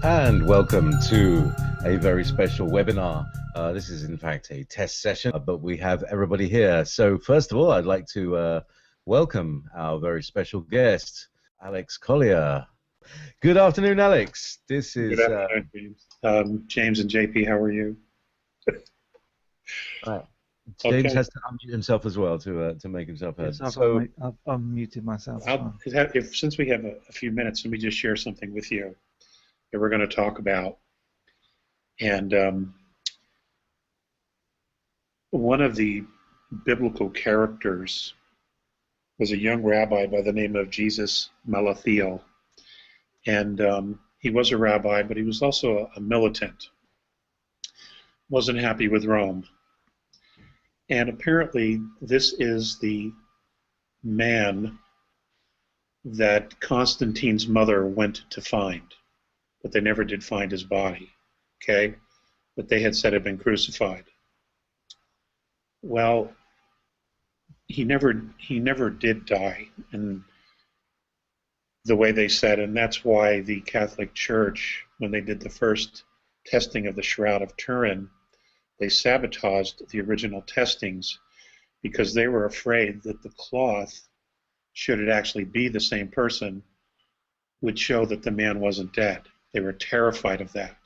And welcome to a very special webinar. This is in fact a test session, but we have everybody here. So first of all, I'd like to welcome our very special guest, Alex Collier. Good afternoon, Alex. This is Good afternoon, James. James and JP, how are you? right. James Okay. has to unmute himself as well to make himself heard. Yes, I've unmuted myself. Since we have a few minutes, let me just share something with you that we're going to talk about. And one of the biblical characters was a young rabbi by the name of Jesus Malathiel. And he was a rabbi, but he was also a militant. Wasn't happy with Rome. And apparently this is the man that Constantine's mother went to find, but they never did find his body, okay? But they had said had been crucified. Well, he never did die, and the way they said, and that's why the Catholic Church, when they did the first testing of the Shroud of Turin, they sabotaged the original testings because they were afraid that the cloth, should it actually be the same person, would show that the man wasn't dead. They were terrified of that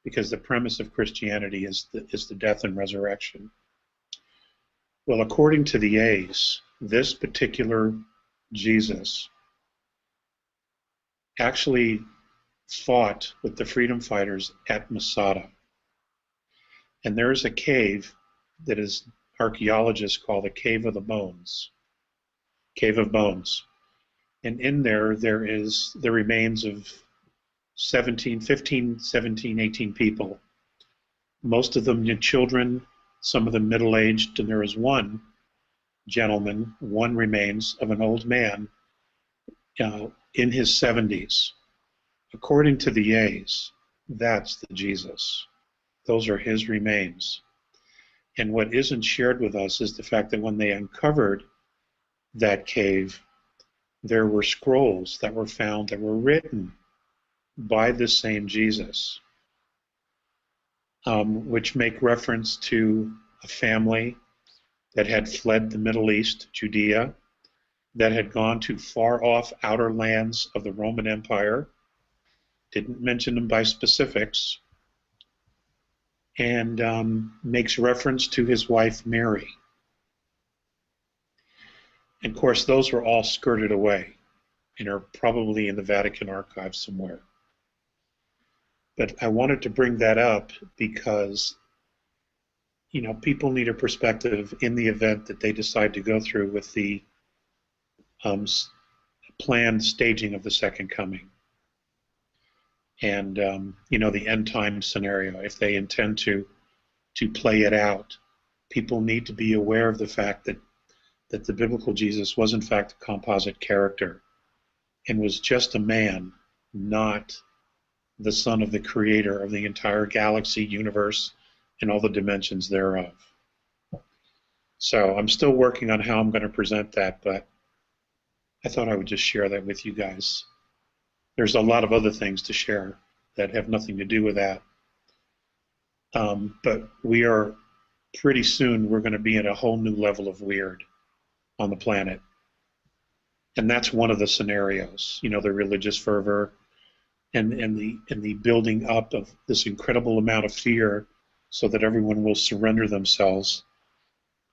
because the premise of Christianity is the death and resurrection. Well, according to the A's, this particular Jesus actually fought with the freedom fighters at Masada. And there is a cave that is archaeologists call the Cave of the Bones, Cave of Bones. And in there is the remains of 15, 17, 18 people. Most of them children, some of them middle-aged, and there is one gentleman, one remains of an old man in his 70s. According to the A's, that's the Jesus. Those are his remains. And what isn't shared with us is the fact that when they uncovered that cave, there were scrolls that were found that were written by the same Jesus, which make reference to a family that had fled the Middle East, Judea, that had gone to far off outer lands of the Roman Empire, didn't mention them by specifics, and makes reference to his wife Mary. And of course, those were all skirted away and are probably in the Vatican archives somewhere. But I wanted to bring that up because, you know, people need a perspective in the event that they decide to go through with the planned staging of the Second Coming. And you know, the end time scenario, if they intend to play it out, people need to be aware of the fact that the biblical Jesus was in fact a composite character and was just a man, not the son of the creator of the entire galaxy, universe, and all the dimensions thereof. So I'm still working on how I'm going to present that, but I thought I would just share that with you guys. There's a lot of other things to share that have nothing to do with that. But we are, pretty soon, we're going to be at a whole new level of weird on the planet. And that's one of the scenarios, you know, the religious fervor and the building up of this incredible amount of fear so that everyone will surrender themselves,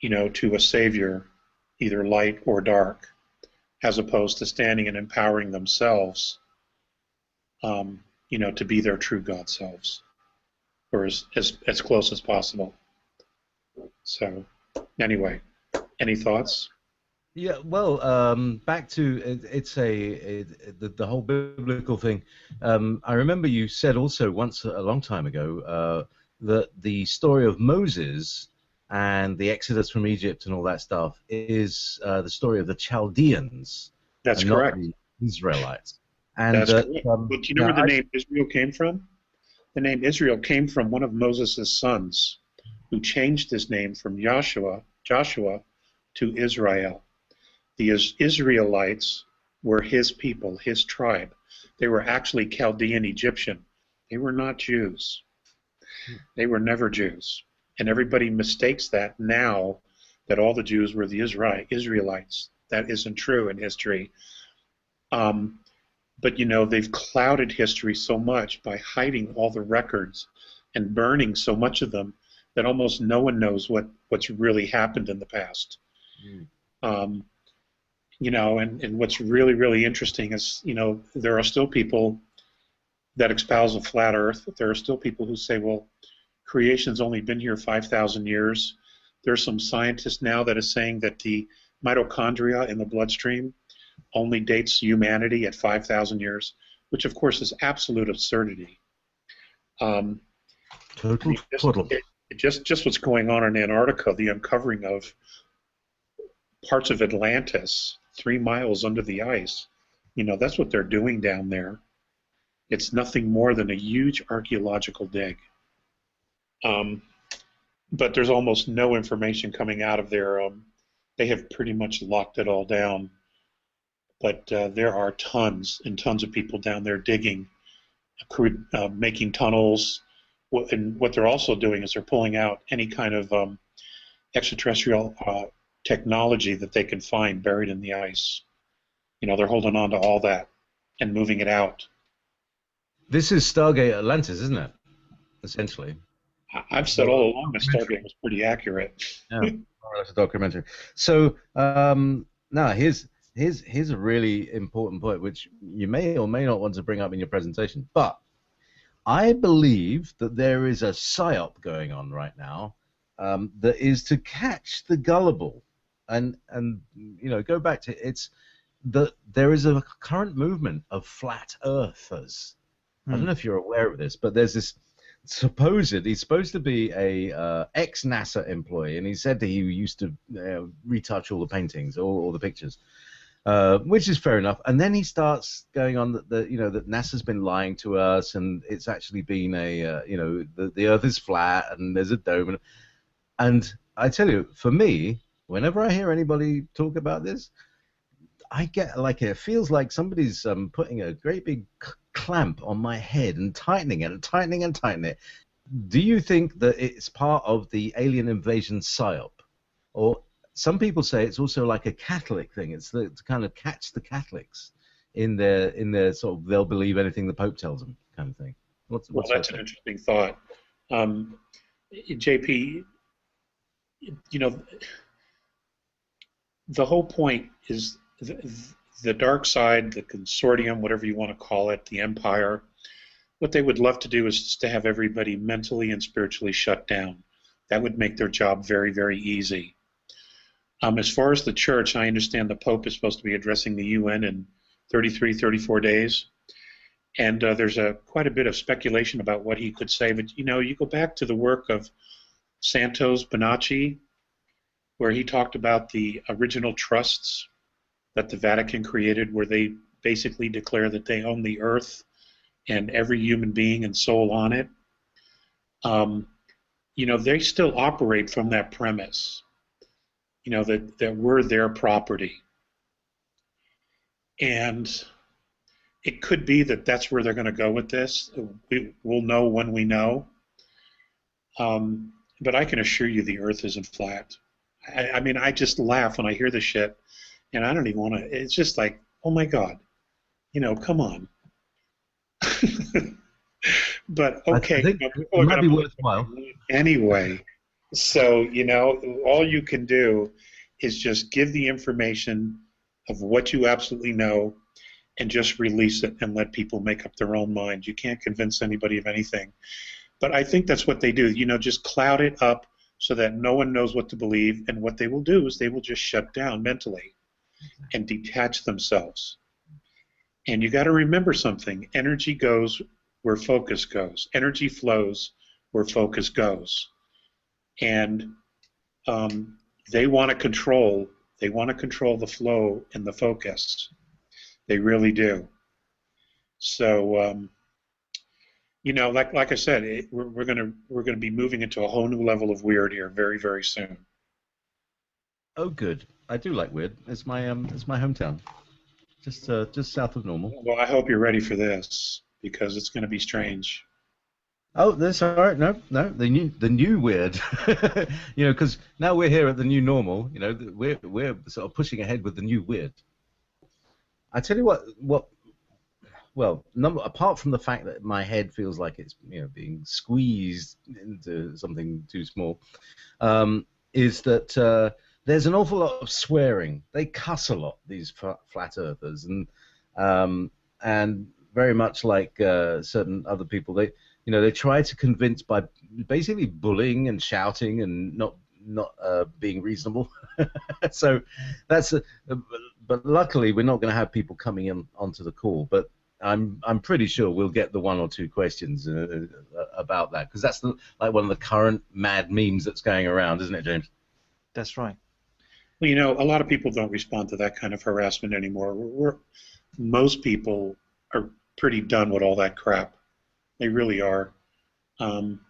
you know, to a savior, either light or dark, as opposed to standing and empowering themselves, you know, to be their true God selves, or as close as possible. So, anyway, any thoughts? Yeah, well, back to the whole biblical thing. I remember you said also once a long time ago that the story of Moses and the Exodus from Egypt and all that stuff is the story of the Chaldeans. That's and correct. Not the Israelites. And That's correct. But do you know where the name Israel came from? The name Israel came from one of Moses' sons, who changed his name from Joshua to Israel. The Israelites were his people, his tribe. They were actually Chaldean Egyptian. They were not Jews. They were never Jews. And everybody mistakes that now, that all the Jews were the Israelites. That isn't true in history. But they've clouded history so much by hiding all the records and burning so much of them that almost no one knows what's really happened in the past. And what's really, really interesting is, there are still people that espouse a flat Earth. There are still people who say, well, creation's only been here 5,000 years. There's some scientists now that are saying that the mitochondria in the bloodstream only dates humanity at 5,000 years, which of course is absolute absurdity. Just what's going on in Antarctica, the uncovering of parts of Atlantis 3 miles under the ice, that's what they're doing down there. It's nothing more than a huge archaeological dig. But there's almost no information coming out of there. They have pretty much locked it all down. But there are tons and tons of people down there digging, making tunnels. And what they're also doing is they're pulling out any kind of extraterrestrial technology that they can find buried in the ice. They're holding on to all that and moving it out. This is Stargate Atlantis, isn't it? Essentially. I've said all along that Stargate was pretty accurate. Yeah, more or less a documentary. So now here's a really important point, which you may or may not want to bring up in your presentation. But I believe that there is a psyop going on right now that is to catch the gullible, and go back to there is a current movement of flat earthers. I don't know if you're aware of this, but there's this he's supposed to be a ex-NASA employee, and he said that he used to retouch all the paintings, all the pictures, which is fair enough. And then he starts going on that NASA's been lying to us, and it's actually been the Earth is flat and there's a dome. And I tell you, for me, whenever I hear anybody talk about this, I get it feels like somebody's putting a great big clamp on my head and tightening it and tightening and tightening it. Do you think that it's part of the alien invasion psyop? Or some people say it's also like a Catholic thing. It's to kind of catch the Catholics in their sort of they'll believe anything the Pope tells them kind of thing. What's that's an interesting thought. JP, the whole point is the dark side, the consortium, whatever you want to call it, the empire, what they would love to do is to have everybody mentally and spiritually shut down. That would make their job very, very easy. As far as the church, I understand the Pope is supposed to be addressing the UN in 33, 34 days. And there's quite a bit of speculation about what he could say. But, you go back to the work of Santos Bonacci, where he talked about the original trusts that the Vatican created, where they basically declare that they own the earth and every human being and soul on it. They still operate from that premise, that we're their property. And it could be that that's where they're going to go with this. We'll know when we know. But I can assure you the earth isn't flat. I just laugh when I hear this shit. And I don't even want to. It's just like, oh my God, come on. But okay, I think it might be worthwhile. Anyway, so all you can do is just give the information of what you absolutely know, and just release it and let people make up their own mind. You can't convince anybody of anything. But I think that's what they do. Just cloud it up so that no one knows what to believe. And what they will do is they will just shut down mentally and detach themselves. And you got to remember something. Energy goes where focus goes. Energy flows where focus goes. And they want to control the flow and the focus. They really do. So, like I said, we're gonna be moving into a whole new level of weird here very, very soon. Oh, good. I do like weird. It's my hometown, just south of Normal. Well, I hope you're ready for this because it's going to be strange. Oh, that's all right. No, no, the new weird. Because now we're here at the new normal. We're sort of pushing ahead with the new weird. I tell you what. Well, number apart from the fact that my head feels like it's being squeezed into something too small, is that there's an awful lot of swearing. They cuss a lot, these flat earthers, um, and very much like certain other people, they try to convince by basically bullying and shouting and not being reasonable. So that's but luckily we're not going to have people coming in onto the call. But I'm pretty sure we'll get the one or two questions about that because that's like one of the current mad memes that's going around, isn't it, James? That's right. Well, a lot of people don't respond to that kind of harassment anymore. Most people are pretty done with all that crap. They really are. Um,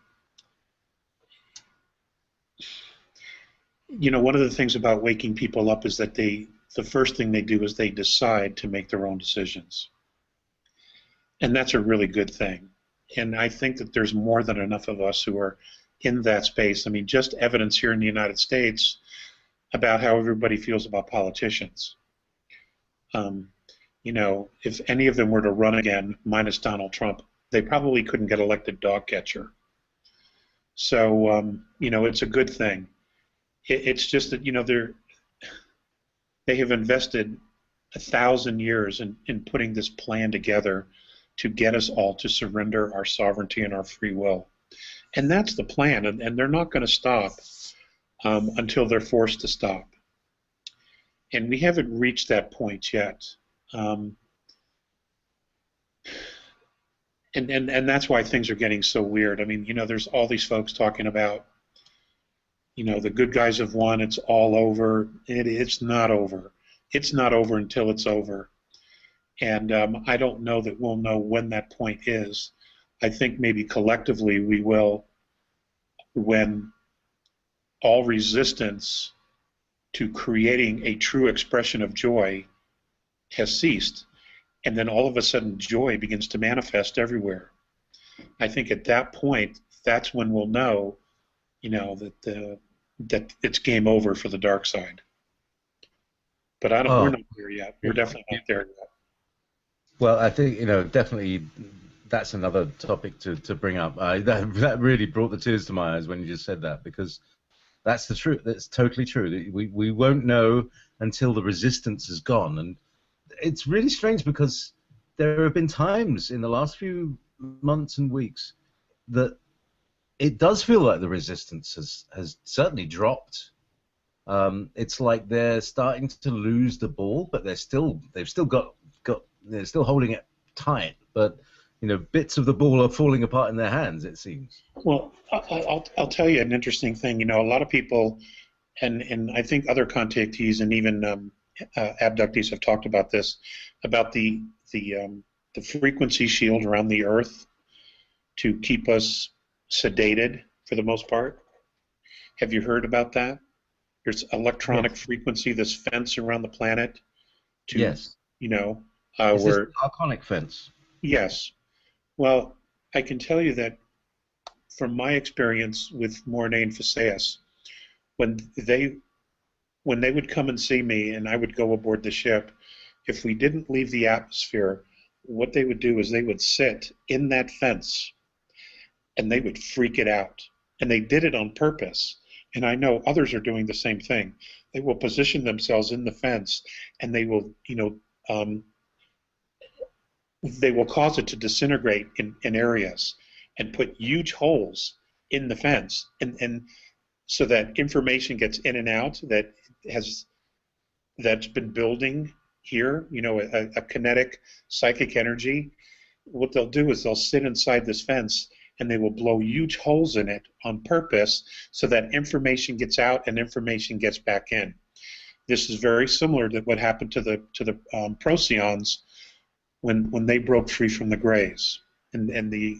One of the things about waking people up is that the first thing they do is they decide to make their own decisions. And that's a really good thing. And I think that there's more than enough of us who are in that space. I mean, just evidence here in the United States about how everybody feels about politicians. Um, if any of them were to run again, minus Donald Trump, they probably couldn't get elected dog catcher. So, it's a good thing. It's just that, they have invested 1,000 years in putting this plan together to get us all to surrender our sovereignty and our free will. And that's the plan, and they're not going to stop until they're forced to stop. And we haven't reached that point yet. Um, and that's why things are getting so weird. I mean, there's all these folks talking about, the good guys have won, it's all over. It's not over. It's not over until it's over. And I don't know that we'll know when that point is. I think maybe collectively we will when all resistance to creating a true expression of joy has ceased. And then all of a sudden joy begins to manifest everywhere. I think at that point, that's when we'll know, that it's game over for the dark side. But we're Oh, not there yet. We're definitely not there yet. well, I think definitely that's another topic to bring up. That really brought the tears to my eyes when you just said that because that's the truth. That's totally true. We won't know until the resistance is gone, and it's really strange because there have been times in the last few months and weeks that it does feel like the resistance has certainly dropped. It's like they're starting to lose the ball, but they've still got they're still holding it tight, but bits of the ball are falling apart in their hands. It seems. Well, I'll tell you an interesting thing. A lot of people, and I think other contactees and even abductees have talked about this, about the frequency shield around the Earth to keep us sedated for the most part. Have you heard about that? There's electronic Yes. frequency, this fence around the planet to, Yes. you know, Is this where, the Arconic fence? yes. Well, I can tell you that from my experience with Mornay and Phaseus, when they when they would come and see me and I would go aboard the ship, if we didn't leave the atmosphere, what they would do is they would sit in that fence and they would freak it out. And they did it on purpose. And I know others are doing the same thing. They will position themselves in the fence and they will, they will cause it to disintegrate in areas and put huge holes in the fence. And so that information gets in and out has that's been building here, a kinetic psychic energy. What they'll do is they'll sit inside this fence and they will blow huge holes in it on purpose so that information gets out and information gets back in. This is very similar to what happened to the Procyons when they broke free from the Greys and the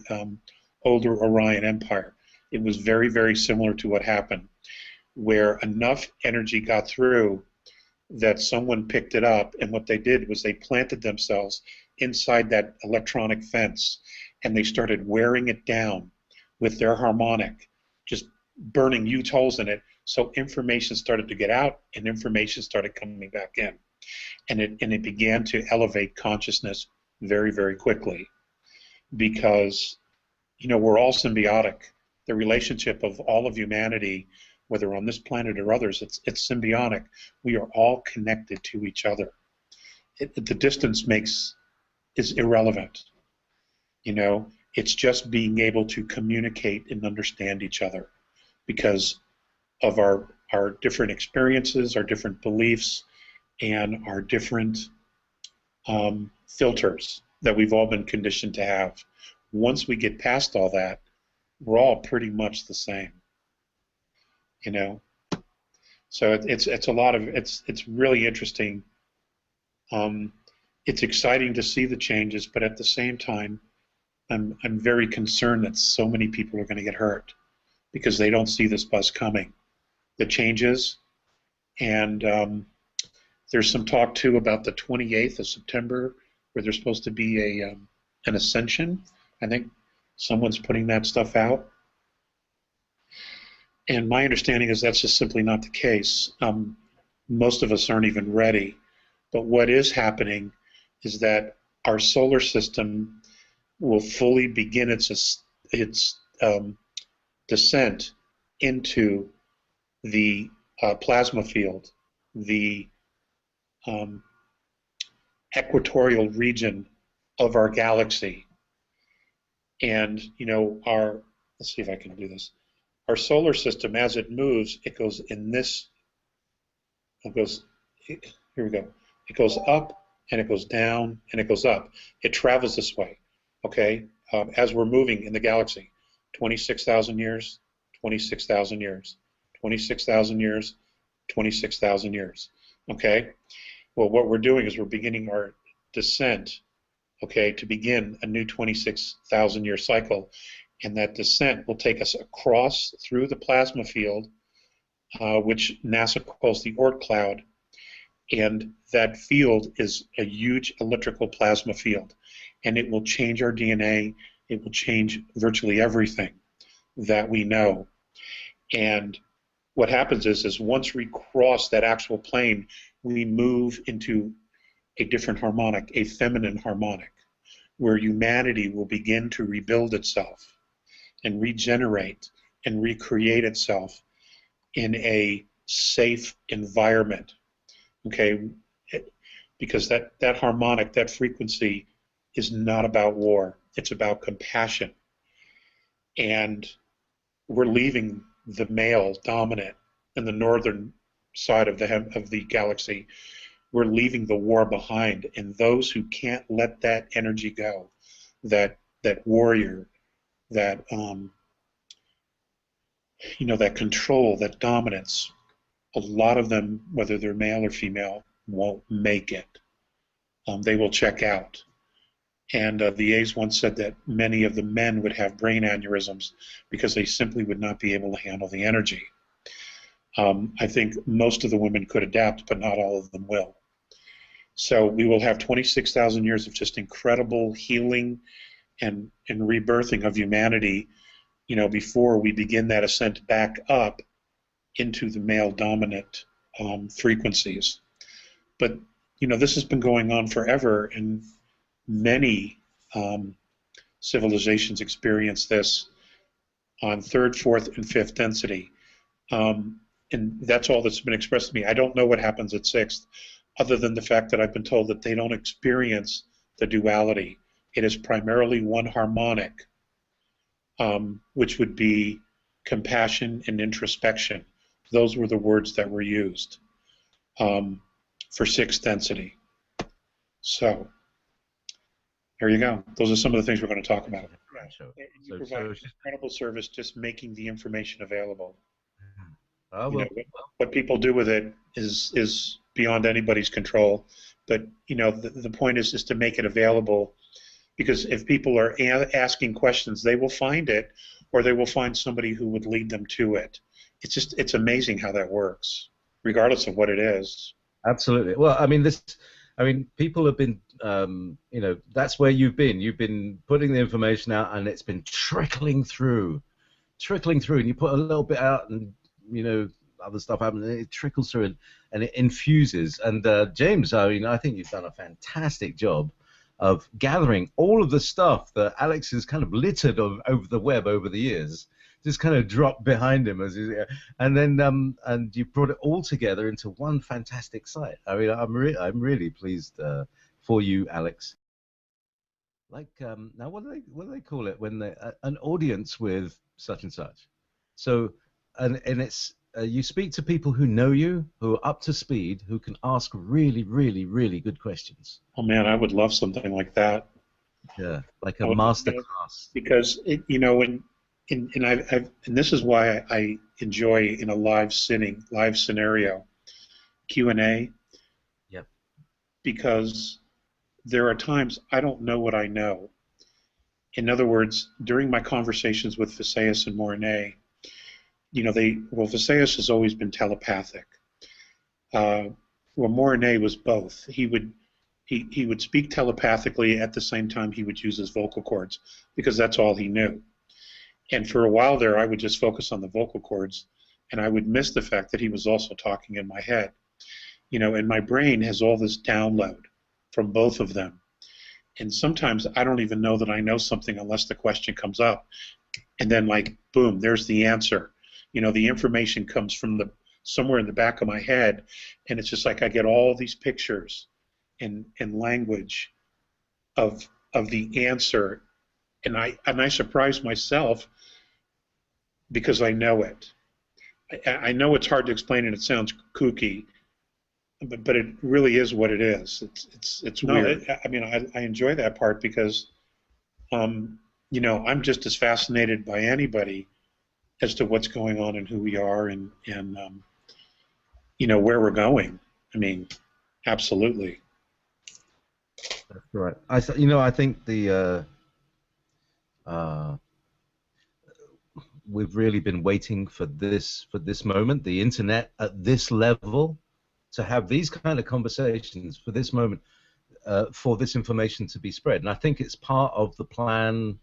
older Orion Empire. It was very, very similar to what happened, where enough energy got through that someone picked it up, and what they did was they planted themselves inside that electronic fence, and they started wearing it down. with their harmonic, just burning huge holes in it. So information started to get out, and information started coming back in, and it began to elevate consciousness very, very quickly, because we're all symbiotic. The relationship of all of humanity, whether on this planet or others, it's symbiotic. We are all connected to each other. The distance is irrelevant. It's just being able to communicate and understand each other because of our different experiences, our different beliefs, and our different filters that we've all been conditioned to have. Once we get past all that, we're all pretty much the same. So it's a lot of it's really interesting. It's exciting to see the changes, but at the same time, I'm very concerned that so many people are going to get hurt because they don't see this bus coming. The changes, and there's some talk too about the 28th of September where there's supposed to be an ascension. I think someone's putting that stuff out. And my understanding is that's just simply not the case. Most of us aren't even ready. But what is happening is that our solar system will fully begin its descent into the plasma field, the equatorial region of our galaxy. And let's see if I can do this. Our solar system, as it moves, it goes in this. Here we go. It goes up and it goes down and it goes up. It travels this way. Okay, as we're moving in the galaxy, 26,000 years, 26,000 years, 26,000 years, 26,000 years. Okay, well, what we're doing is we're beginning our descent. Okay, to begin a new 26,000-year cycle, and that descent will take us across through the plasma field, which NASA calls the Oort cloud, and that field is a huge electrical plasma field, and it will change our DNA. It will change virtually everything that we know. And what happens is once we cross that actual plane, we move into a different harmonic, a feminine harmonic, where humanity will begin to rebuild itself and regenerate and recreate itself in a safe environment. Okay, because that harmonic, that frequency is not about war. It's about compassion. And we're leaving the male dominant in the northern side of the galaxy. We're leaving the war behind, and those who can't let that energy go, that warrior, that that control, that dominance, a lot of them, whether they're male or female, won't make it. They will check out. And the A's once said that many of the men would have brain aneurysms because they simply would not be able to handle the energy. I think most of the women could adapt, but not all of them will. So we will have 26,000 years of just incredible healing and rebirthing of humanity, before we begin that ascent back up into the male dominant frequencies. But this has been going on forever, and many civilizations experience this on third, fourth, and fifth density. And that's all that's been expressed to me. I don't know what happens at sixth, other than the fact that I've been told that they don't experience the duality. It is primarily one harmonic, which would be compassion and introspection. Those were the words that were used for sixth density. So there you go. Those are some of the things we're going to talk about. You provide an incredible service, just making the information available. What people do with it is beyond anybody's control. But the point is to make it available, because if people are asking questions, they will find it, or they will find somebody who would lead them to it. It's amazing how that works, regardless of what it is. Absolutely. Well, people have been, that's where you've been. You've been putting the information out, and it's been trickling through trickling through, and you put a little bit out, and you know other stuff happens, and it trickles through, and it infuses. And James, I mean, I think you've done a fantastic job of gathering all of the stuff that Alex has kind of littered over the web over the years, just kind of dropped behind him and then and you brought it all together into one fantastic site. I mean, I'm really pleased for you, Alex. Like now, what do they call it when they an audience with such and such? So and it's you speak to people who know you, who are up to speed, who can ask really, really, really good questions. Oh man, I would love something like that. Yeah, like a I would, master you know, class. because when and this is why I enjoy in a live scenario Q&A, Yep. because there are times I don't know what I know. In other words, during my conversations with Visayas and Mornay, Visayas has always been telepathic. Well, Mornay was both. He would speak telepathically at the same time he would use his vocal cords, because that's all he knew. And for a while there, I would just focus on the vocal cords, and I would miss the fact that he was also talking in my head. And my brain has all this download from both of them. And sometimes I don't even know that I know something unless the question comes up. And then, like, boom, there's the answer. The information comes from somewhere in the back of my head, and it's just like I get all these pictures and language of the answer, and I surprise myself because I know it. I know it's hard to explain and it sounds kooky, but it really is what it is. It's weird. I mean, I enjoy that part because I'm just as fascinated by anybody as to what's going on and who we are and where we're going. I mean, absolutely. That's right. I think we've really been waiting for this moment, the internet at this level, to have these kind of conversations, for this moment, for this information to be spread. And I think it's part of the plan,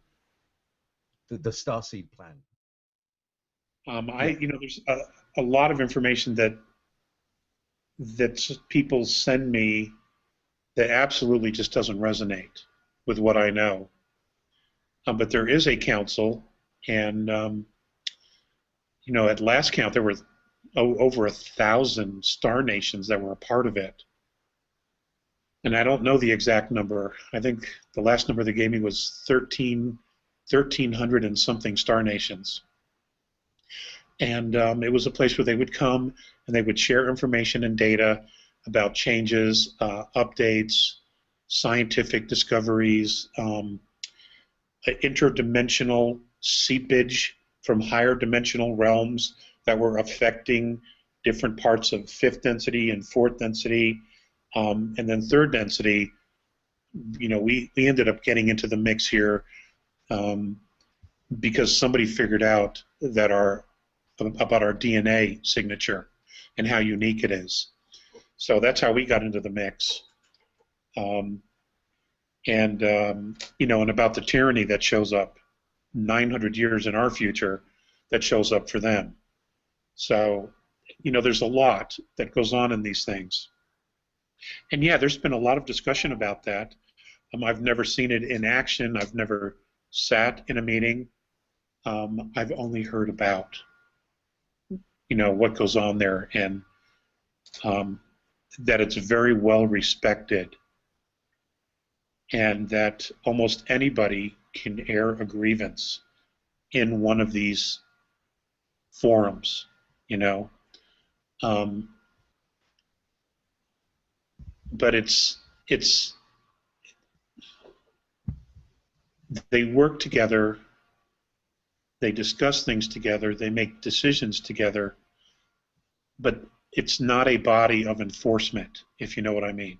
the Starseed plan. There's a lot of information that people send me that absolutely just doesn't resonate with what I know. But there is a council, and at last count there were over 1,000 star nations that were a part of it. And I don't know the exact number. I think the last number they gave me was 1,300 and something star nations. And it was a place where they would come and they would share information and data about changes, updates, scientific discoveries, interdimensional seepage from higher dimensional realms that were affecting different parts of fifth density and fourth density, and then third density. We ended up getting into the mix here because somebody figured out that about our DNA signature and how unique it is. So that's how we got into the mix. And about the tyranny that shows up 900 years in our future that shows up for them. So, there's a lot that goes on in these things. And yeah, there's been a lot of discussion about that. I've never seen it in action. I've never sat in a meeting. I've only heard about, what goes on there, and that it's very well respected, and that almost anybody can air a grievance in one of these forums, but it's they work together, they discuss things together, they make decisions together, but it's not a body of enforcement, if you know what I mean.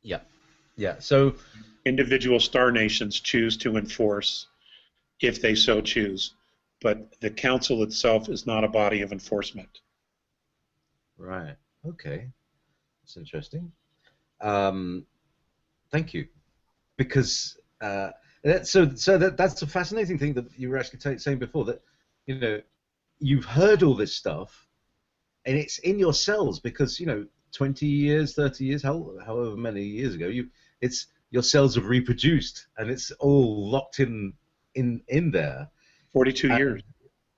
Yeah, yeah. So individual star nations choose to enforce if they so choose, but the council itself is not a body of enforcement. Right. Okay. That's interesting. Thank you, because That's a fascinating thing that you were actually saying before, that you've heard all this stuff and it's in your cells because 20 years, 30 years, however many years ago, it's your cells have reproduced and it's all locked in there. 42 years.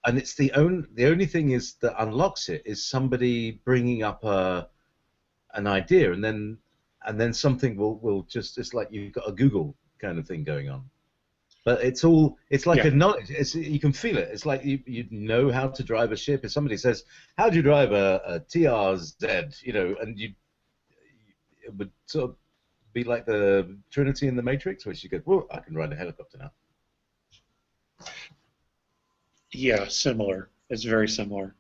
And it's the only thing is that unlocks it is somebody bringing up an idea, and then something will just, it's like you've got a Google kind of thing going on. But it's like a knowledge. You can feel it. It's like you know how to drive a ship. If somebody says, "How do you drive a TRZ?" And it would sort of be like the Trinity in the Matrix, where you go, "Well, I can ride a helicopter now." Yeah, similar. It's very similar.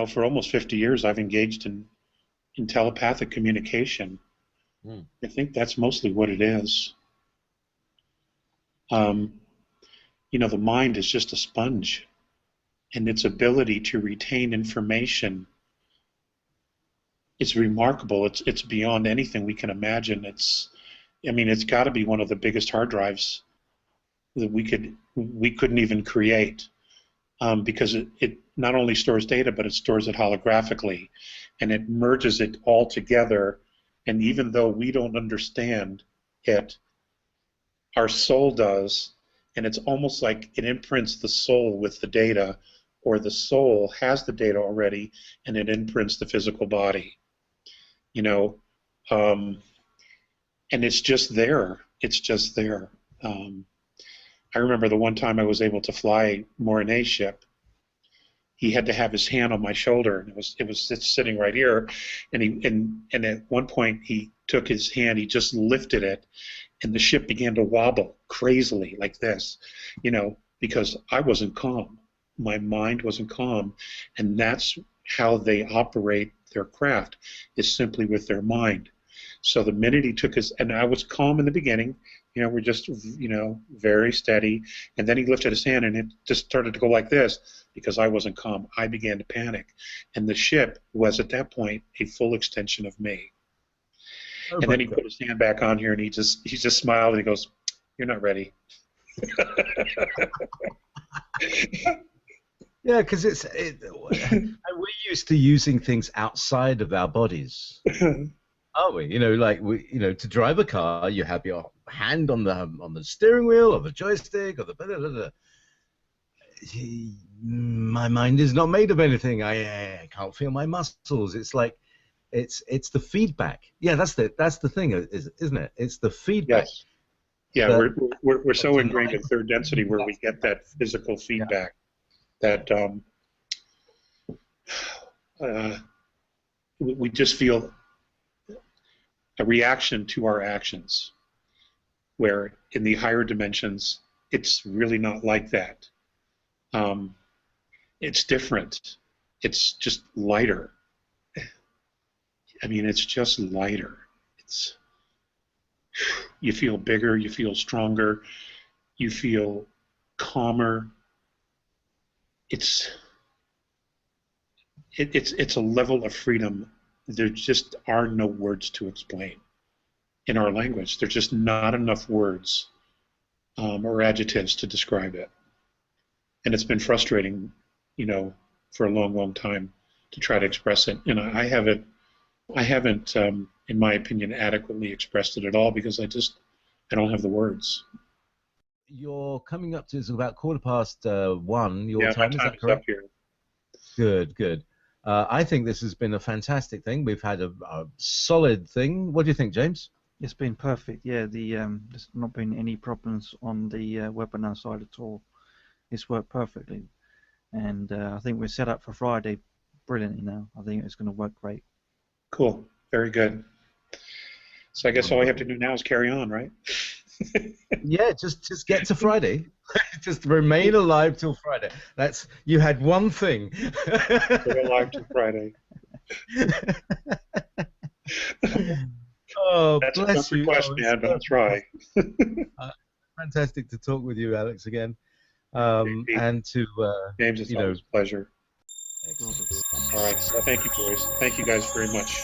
For almost 50 years, I've engaged in telepathic communication. I think that's mostly what it is. The mind is just a sponge, and its ability to retain information is remarkable. It's beyond anything we can imagine. It's got to be one of the biggest hard drives that we couldn't even create, because it not only stores data, but it stores it holographically, and it merges it all together. And even though we don't understand it, our soul does, and it's almost like it imprints the soul with the data, or the soul has the data already, and it imprints the physical body. And it's just there. It's just there. I remember the one time I was able to fly Mornay's ship. He had to have his hand on my shoulder, and it was sitting right here. And at one point he took his hand, he just lifted it, and the ship began to wobble crazily like this, because I wasn't calm. My mind wasn't calm, and that's how they operate their craft, is simply with their mind. So the minute he took his, and I was calm in the beginning, we're just, very steady, and then he lifted his hand and it just started to go like this because I wasn't calm. I began to panic, and the ship was at that point a full extension of me. And then he put his hand back on here and he just smiled and he goes, "You're not ready." Yeah, because we're used to using things outside of our bodies. Are we? To drive a car, you have your hand on the steering wheel or the joystick or the blah, blah, blah. My mind is not made of anything. I can't feel my muscles. It's like it's the feedback. Yeah, that's the thing, isn't it? It's the feedback. Yes. Yeah, we're so ingrained in third density where we get that physical feedback, that we just feel a reaction to our actions, where in the higher dimensions it's really not like that. It's different. It's just lighter. It's just lighter. You feel bigger, you feel stronger, you feel calmer. It's a level of freedom there just are no words to explain in our language. There's just not enough words or adjectives to describe it. And it's been frustrating, for a long, long time to try to express it. And I haven't, in my opinion, adequately expressed it at all because I don't have the words. You're coming up to, it's about 1:15 your time, is that correct? Up here. Good. I think this has been a fantastic thing. We've had a solid thing. What do you think, James? It's been perfect. Yeah, there's not been any problems on the webinar side at all. It's worked perfectly, and I think we're set up for Friday brilliantly now. I think it's going to work great. Cool. Very good. So I guess all we have to do now is carry on, right? Yeah, just get to Friday. Just remain alive till Friday. You had one thing. Stay alive till Friday. Oh, that's bless a you. request, man, but I'll try. Fantastic to talk with you, Alex, again. And to James, it's always a pleasure. Excellent. All right, so thank you, boys. Thank you guys very much.